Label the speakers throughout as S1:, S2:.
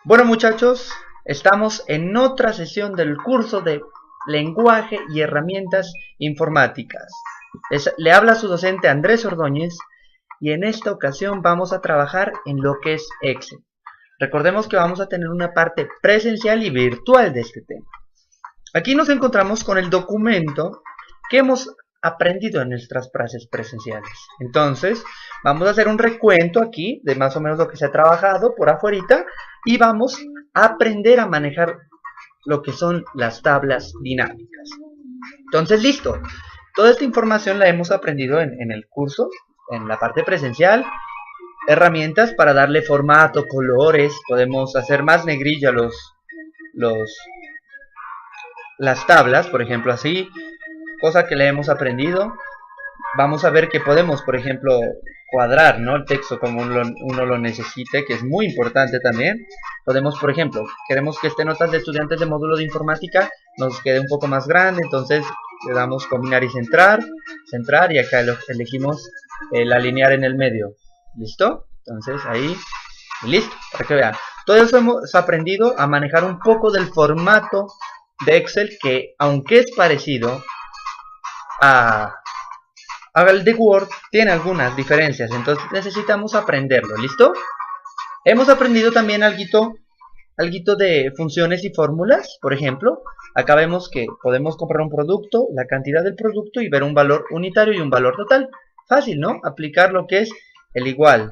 S1: Bueno, muchachos, estamos en otra sesión del curso de lenguaje y herramientas informáticas. Le habla su docente Andrés Ordóñez y en esta ocasión vamos a trabajar en lo que es Excel. Recordemos que vamos a tener una parte presencial y virtual de este tema. Aquí nos encontramos con el documento que hemos aprendido en nuestras clases presenciales. Entonces, vamos a hacer un recuento aquí de más o menos lo que se ha trabajado por afuerita y vamos a aprender a manejar lo que son las tablas dinámicas. Entonces, listo. Toda esta información la hemos aprendido en el curso, en la parte presencial. Herramientas para darle formato, colores, podemos hacer más negrilla las tablas, por ejemplo, así, cosa que le hemos aprendido. Vamos a ver que podemos, por ejemplo, cuadrar, ¿no?, el texto como uno lo necesite, que es muy importante también. Podemos, por ejemplo, queremos que notas de estudiantes de módulo de informática nos quede un poco más grande, entonces le damos combinar y centrar, y acá elegimos el alinear en el medio. ¿Listo? Entonces ahí, listo, para que vean. Todo eso hemos aprendido a manejar un poco del formato de Excel, que aunque es parecido al de Word, tiene algunas diferencias, entonces necesitamos aprenderlo. ¿Listo? Hemos aprendido también alguito de funciones y fórmulas. Por ejemplo, acá vemos que podemos comprar un producto, la cantidad del producto y ver un valor unitario y un valor total. Fácil, ¿no? Aplicar lo que es el igual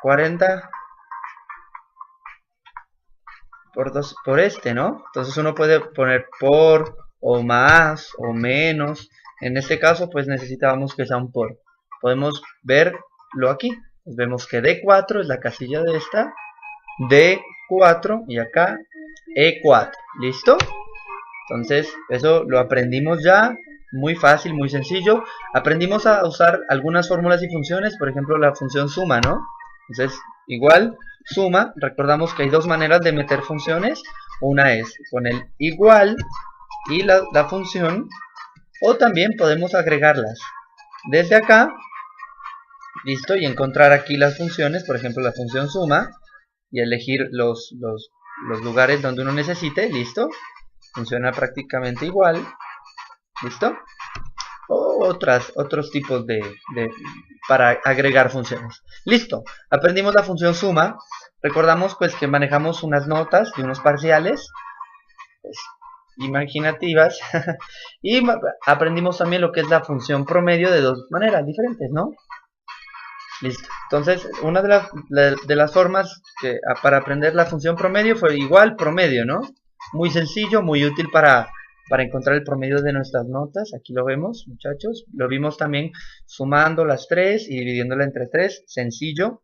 S1: 40 por 2 por este, ¿no? Entonces uno puede poner por o más o menos. En este caso pues necesitábamos que sea un por. Podemos verlo aquí. Pues vemos que D4 es la casilla de esta, D4 y acá E4. ¿Listo? Entonces eso lo aprendimos ya, muy fácil, muy sencillo. Aprendimos a usar algunas fórmulas y funciones, por ejemplo la función suma, ¿no? Entonces igual, suma, recordamos que hay dos maneras de meter funciones. Una es con el igual y la función, o también podemos agregarlas desde acá, listo, y encontrar aquí las funciones, por ejemplo la función suma, y elegir los lugares donde uno necesite. Listo, funciona prácticamente igual. Listo, o otros tipos para agregar funciones. Listo, aprendimos la función suma. Recordamos pues que manejamos unas notas y unos parciales pues, imaginativas y aprendimos también lo que es la función promedio de dos maneras diferentes, ¿no? Listo, entonces una de las formas para aprender la función promedio fue igual promedio, ¿no? Muy sencillo, muy útil para encontrar el promedio de nuestras notas. Aquí lo vemos, muchachos. Lo vimos también sumando las 3 y dividiéndola entre 3, sencillo.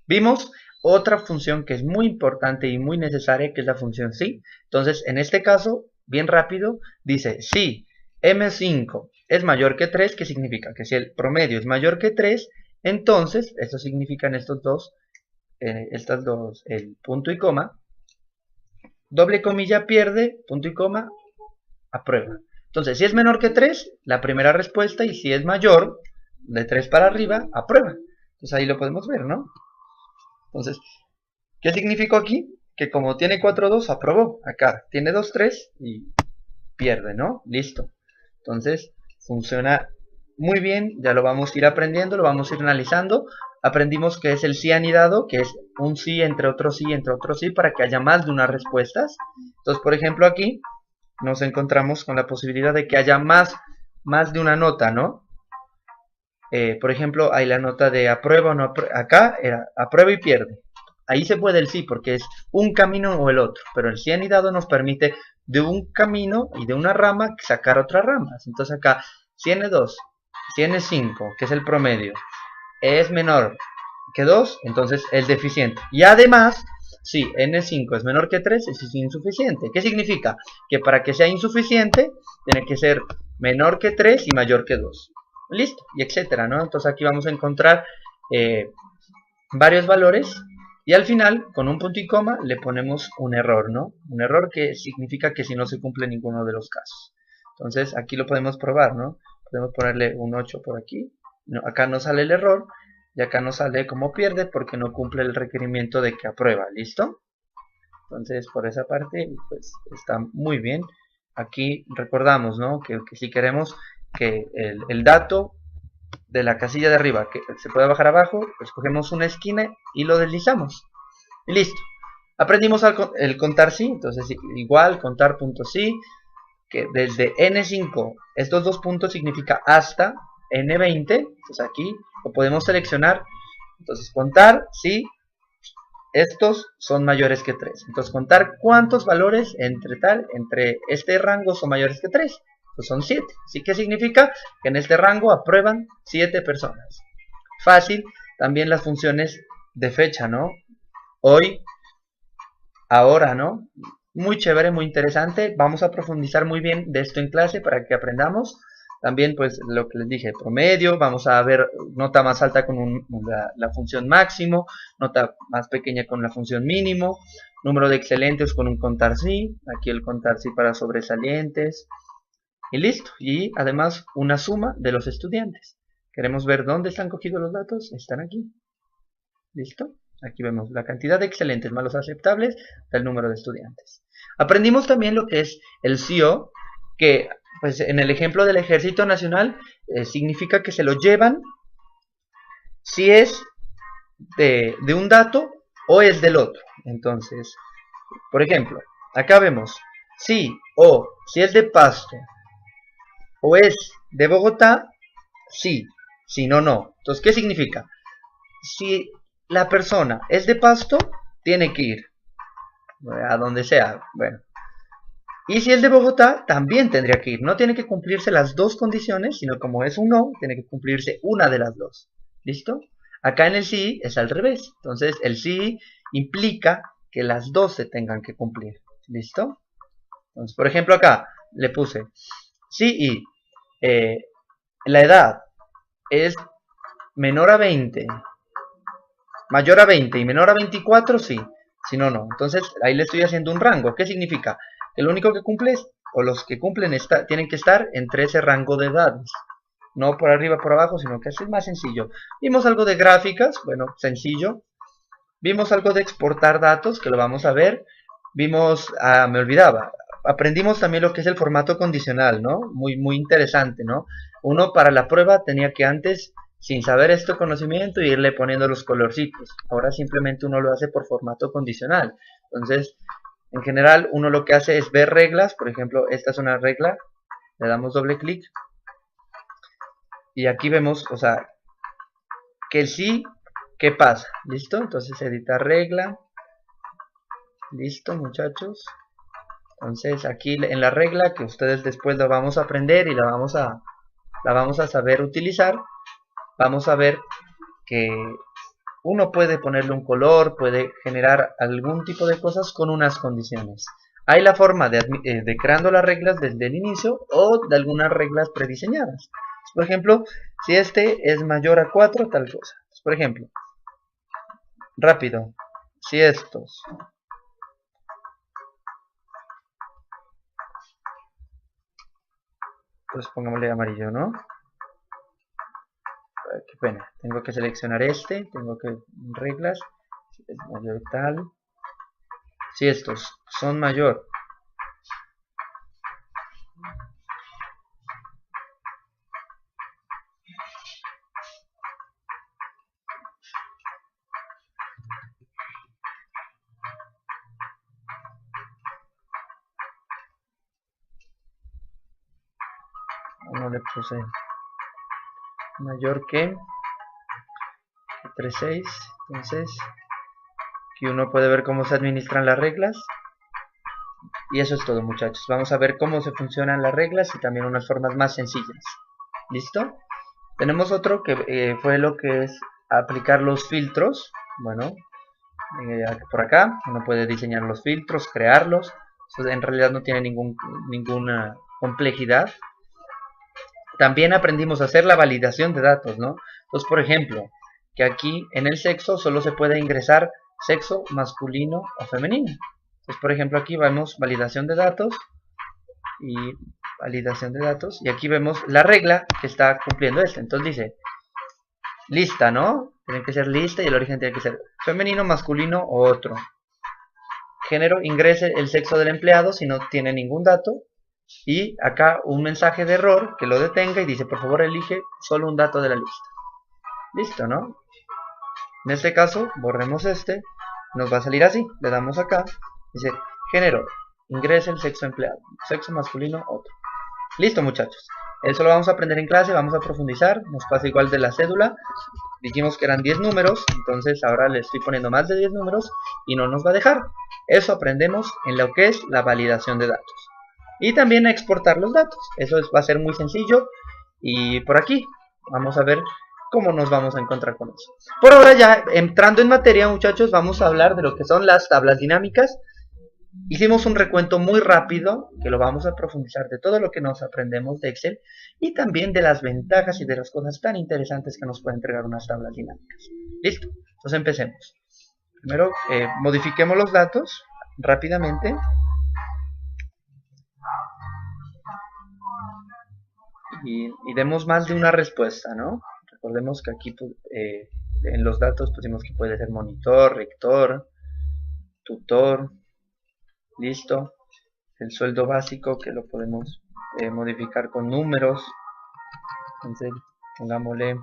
S1: Vimos otra función que es muy importante y muy necesaria, que es la función si. Entonces, en este caso, bien rápido, dice si M5 es mayor que 3, ¿qué significa? Que si el promedio es mayor que 3, entonces, esto significa en estas dos, el punto y coma, doble comilla pierde, punto y coma, aprueba. Entonces, si es menor que 3, la primera respuesta, y si es mayor, de 3 para arriba, aprueba. Entonces ahí lo podemos ver, ¿no? Entonces, ¿qué significó aquí? Que como tiene 4, 2, aprobó. Acá tiene 2, 3 y pierde, ¿no? Listo. Entonces, funciona muy bien, ya lo vamos a ir aprendiendo, lo vamos a ir analizando. Aprendimos que es el sí anidado, que es un sí entre otro sí, para que haya más de unas respuestas. Entonces, por ejemplo, aquí nos encontramos con la posibilidad de que haya más de una nota, ¿no? Por ejemplo, hay la nota de aprueba o no aprueba. Acá era aprueba y pierde. Ahí se puede el sí, porque es un camino o el otro. Pero el sí anidado nos permite de un camino y de una rama sacar otras ramas. Entonces acá, si n2, si n5, que es el promedio, es menor que 2, entonces es deficiente. Y además, si n5 es menor que 3, es insuficiente. ¿Qué significa? Que para que sea insuficiente, tiene que ser menor que 3 y mayor que 2. Listo, y etcétera, ¿no? Entonces aquí vamos a encontrar varios valores. Y al final, con un punto y coma, le ponemos un error, ¿no? Un error que significa que si no se cumple ninguno de los casos. Entonces, aquí lo podemos probar, ¿no? Podemos ponerle un 8 por aquí. No, acá no sale el error. y acá nos sale como pierde porque no cumple el requerimiento de que aprueba, ¿listo? Entonces por esa parte pues está muy bien. Aquí recordamos, ¿no? que si queremos que el dato de la casilla de arriba que se pueda bajar abajo, pues cogemos una esquina y lo deslizamos y listo. Aprendimos el contar sí, entonces igual contar punto sí, que desde n5 estos dos puntos significa hasta n20, entonces aquí lo podemos seleccionar, entonces contar sí, estos son mayores que 3, entonces contar cuántos valores entre este rango son mayores que 3, pues son 7, ¿sí? ¿Qué significa? Que en este rango aprueban 7 personas. Fácil, también las funciones de fecha, ¿no? Hoy, ahora, ¿no? Muy chévere, muy interesante. Vamos a profundizar muy bien de esto en clase para que aprendamos. También, pues, lo que les dije, promedio. Vamos a ver nota más alta con la función máximo, nota más pequeña con la función mínimo, número de excelentes con un contar sí. Aquí el contar sí para sobresalientes. Y listo. Y además, una suma de los estudiantes. Queremos ver dónde están cogidos los datos. Están aquí. ¿Listo? Aquí vemos la cantidad de excelentes más los aceptables del número de estudiantes. Aprendimos también lo que es el CO, que pues en el ejemplo del Ejército Nacional significa que se lo llevan si es de un dato o es del otro. Entonces, por ejemplo, acá vemos si es de Pasto o es de Bogotá, sí, si no, no. Entonces, ¿qué significa? Si la persona es de Pasto, tiene que ir a donde sea. Bueno. Y si es de Bogotá, también tendría que ir. No tiene que cumplirse las dos condiciones, sino como es un no, tiene que cumplirse una de las dos. ¿Listo? Acá en el sí es al revés. Entonces el sí implica que las dos se tengan que cumplir. ¿Listo? Entonces, por ejemplo, acá le puse sí y la edad es menor a 20, mayor a 20 y menor a 24, sí. Si no, no. Entonces ahí le estoy haciendo un rango. ¿Qué significa? Que lo único que cumple es, o los que cumplen tienen que estar entre ese rango de edades. No por arriba, por abajo, sino que así es más sencillo. Vimos algo de gráficas, bueno, sencillo. Vimos algo de exportar datos, que lo vamos a ver. Vimos, me olvidaba, aprendimos también lo que es el formato condicional, ¿no? Muy, muy interesante, ¿no? Uno para la prueba tenía que antes, sin saber este conocimiento, irle poniendo los colorcitos. Ahora simplemente uno lo hace por formato condicional. Entonces, en general, uno lo que hace es ver reglas. Por ejemplo, esta es una regla. Le damos doble clic. Y aquí vemos, o sea, que el sí, ¿qué pasa? ¿Listo? Entonces, editar regla. Listo, muchachos. Entonces, aquí en la regla, que ustedes después la vamos a aprender y la vamos a saber utilizar, vamos a ver que uno puede ponerle un color, puede generar algún tipo de cosas con unas condiciones. Hay la forma de creando las reglas desde el inicio o de algunas reglas prediseñadas. Por ejemplo, si este es mayor a 4, tal cosa. Por ejemplo, rápido, si estos pues pongámosle amarillo, ¿no? Qué pena, tengo que seleccionar tengo que reglas, si es mayor tal, si estos son mayor no le puse mayor que 3.6, entonces aquí uno puede ver cómo se administran las reglas. Y eso es todo, muchachos. Vamos a ver cómo se funcionan las reglas y también unas formas más sencillas. ¿Listo? Tenemos otro que fue lo que es aplicar los filtros. Bueno, por acá uno puede diseñar los filtros, crearlos. Eso en realidad no tiene ninguna complejidad. También aprendimos a hacer la validación de datos, ¿no? Entonces, por ejemplo, que aquí en el sexo solo se puede ingresar sexo masculino o femenino. Entonces, por ejemplo, aquí vemos validación de datos y aquí vemos la regla que está cumpliendo esto. Entonces dice, lista, ¿no? tiene que ser lista y el origen tiene que ser femenino, masculino o otro. Género, ingrese el sexo del empleado si no tiene ningún dato. Y acá un mensaje de error que lo detenga y dice, por favor elige solo un dato de la lista. Listo, ¿no? En este caso, borremos este. Nos va a salir así. Le damos acá. Dice, género, ingrese el sexo empleado. Sexo masculino, otro. Listo, muchachos. Eso lo vamos a aprender en clase, vamos a profundizar. Nos pasa igual de la cédula. Dijimos que eran 10 números, entonces ahora le estoy poniendo más de 10 números y no nos va a dejar. Eso aprendemos en lo que es la validación de datos. Y también a exportar los datos. Eso va a ser muy sencillo. Y por aquí vamos a ver cómo nos vamos a encontrar con eso. Por ahora ya entrando en materia, muchachos, vamos a hablar de lo que son las tablas dinámicas. Hicimos un recuento muy rápido, que lo vamos a profundizar de todo lo que nos aprendemos de Excel y también de las ventajas y de las cosas tan interesantes que nos pueden entregar unas tablas dinámicas. Listo, entonces empecemos. Primero modifiquemos los datos rápidamente. Y demos más de una respuesta, ¿no? Recordemos que aquí en los datos pusimos que puede ser monitor, rector, tutor. Listo. El sueldo básico que lo podemos modificar con números. Entonces pongámosle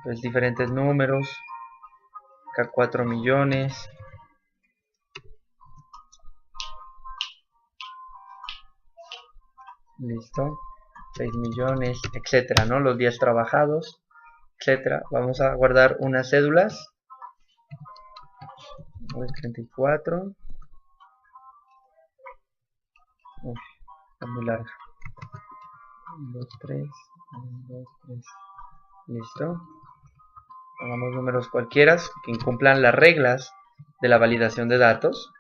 S1: pues diferentes números. Acá 4 millones. Listo. 6 millones, etcétera, ¿no? Los días trabajados, etcétera. Vamos a guardar unas cédulas. 34. Uf, está muy larga. 1, 2, 3. 1, 2, 3. Listo. Pongamos números cualquiera que incumplan las reglas de la validación de datos.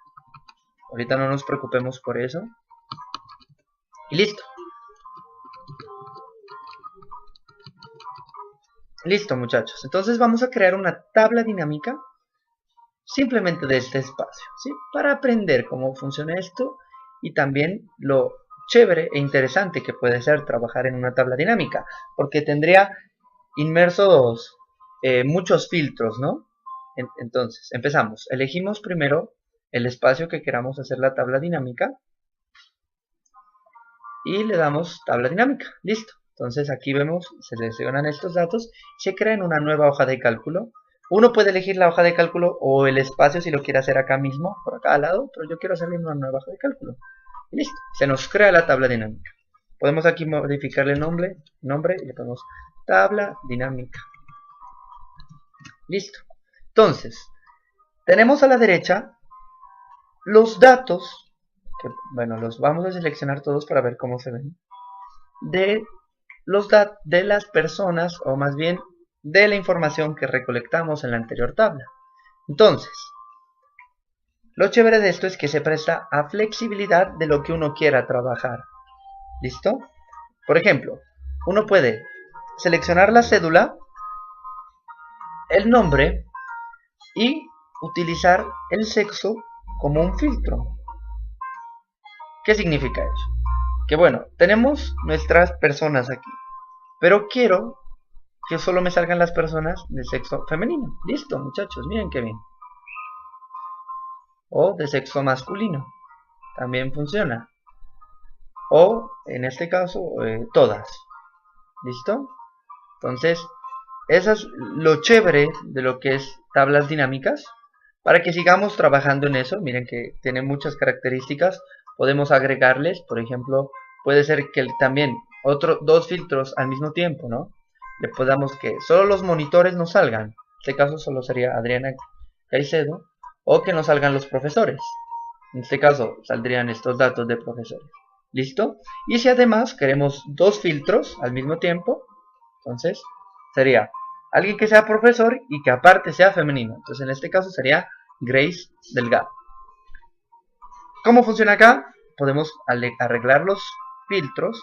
S1: Ahorita no nos preocupemos por eso. Y listo. Listo, muchachos. Entonces vamos a crear una tabla dinámica simplemente de este espacio, ¿sí? Para aprender cómo funciona esto y también lo chévere e interesante que puede ser trabajar en una tabla dinámica, porque tendría inmersos muchos filtros, ¿no? Entonces, empezamos. Elegimos primero el espacio que queramos hacer la tabla dinámica y le damos tabla dinámica. Listo. Entonces aquí vemos, se seleccionan estos datos, se crea en una nueva hoja de cálculo. Uno puede elegir la hoja de cálculo o el espacio si lo quiere hacer acá mismo, por acá al lado, pero yo quiero hacerle una nueva hoja de cálculo. Y listo, se nos crea la tabla dinámica. Podemos aquí modificarle el nombre y le ponemos tabla dinámica. Listo. Entonces, tenemos a la derecha los datos, que bueno, los vamos a seleccionar todos para ver cómo se ven, de las personas, o más bien de la información que recolectamos en la anterior tabla. Entonces, lo chévere de esto es que se presta a flexibilidad de lo que uno quiera trabajar. ¿Listo? Por ejemplo, uno puede seleccionar la cédula, el nombre y utilizar el sexo como un filtro. ¿Qué significa eso? Que bueno, tenemos nuestras personas aquí, pero quiero que solo me salgan las personas de sexo femenino. Listo, muchachos, miren qué bien. O de sexo masculino, también funciona. O, en este caso, todas. ¿Listo? Entonces, eso es lo chévere de lo que es tablas dinámicas. Para que sigamos trabajando en eso, miren que tiene muchas características. Podemos agregarles, por ejemplo, puede ser que también dos filtros al mismo tiempo, ¿no? Le podamos que solo los monitores nos salgan. En este caso solo sería Adriana Caicedo. O que nos salgan los profesores. En este caso saldrían estos datos de profesores. ¿Listo? Y si además queremos dos filtros al mismo tiempo, entonces sería alguien que sea profesor y que aparte sea femenino. Entonces en este caso sería Grace Delgado. ¿Cómo funciona acá? Podemos arreglar los filtros,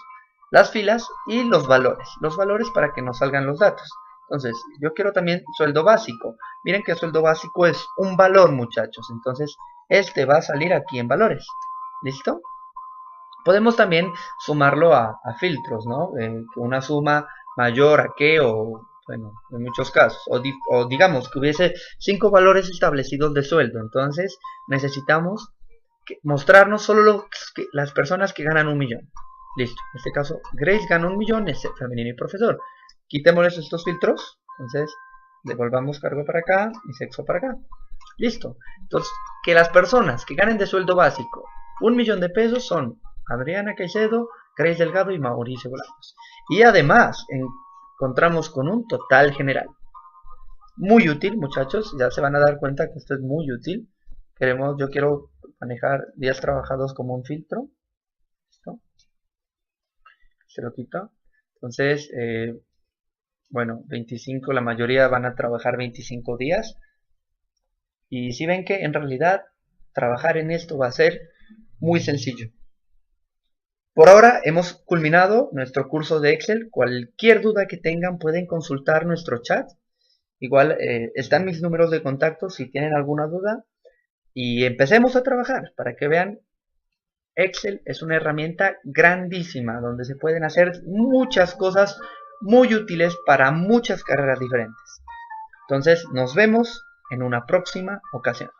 S1: las filas y los valores. Los valores para que nos salgan los datos. Entonces, yo quiero también sueldo básico. Miren que sueldo básico es un valor, muchachos. Entonces, este va a salir aquí en valores. ¿Listo? Podemos también sumarlo a filtros, ¿no? Que una suma mayor a qué o bueno, en muchos casos, o digamos que hubiese 5 valores establecidos de sueldo, entonces necesitamos mostrarnos solo las personas que ganan 1.000.000. Listo, en este caso Grace gana 1.000.000, es femenino y profesor. Quitémosles estos filtros, entonces devolvamos cargo para acá y sexo para acá. Listo, entonces que las personas que ganen de sueldo básico 1.000.000 de pesos son Adriana Caicedo, Grace Delgado y Mauricio Bolaños. Y además encontramos con un total general. Muy útil, muchachos, ya se van a dar cuenta que esto es muy útil. Yo quiero manejar días trabajados como un filtro. ¿Listo? Se lo quito. Entonces, bueno, 25, la mayoría van a trabajar 25 días. Y si ven que en realidad trabajar en esto va a ser muy sencillo. Por ahora hemos culminado nuestro curso de Excel. Cualquier duda que tengan pueden consultar nuestro chat. Igual están mis números de contacto si tienen alguna duda. Y empecemos a trabajar para que vean. Excel es una herramienta grandísima donde se pueden hacer muchas cosas muy útiles para muchas carreras diferentes. Entonces nos vemos en una próxima ocasión.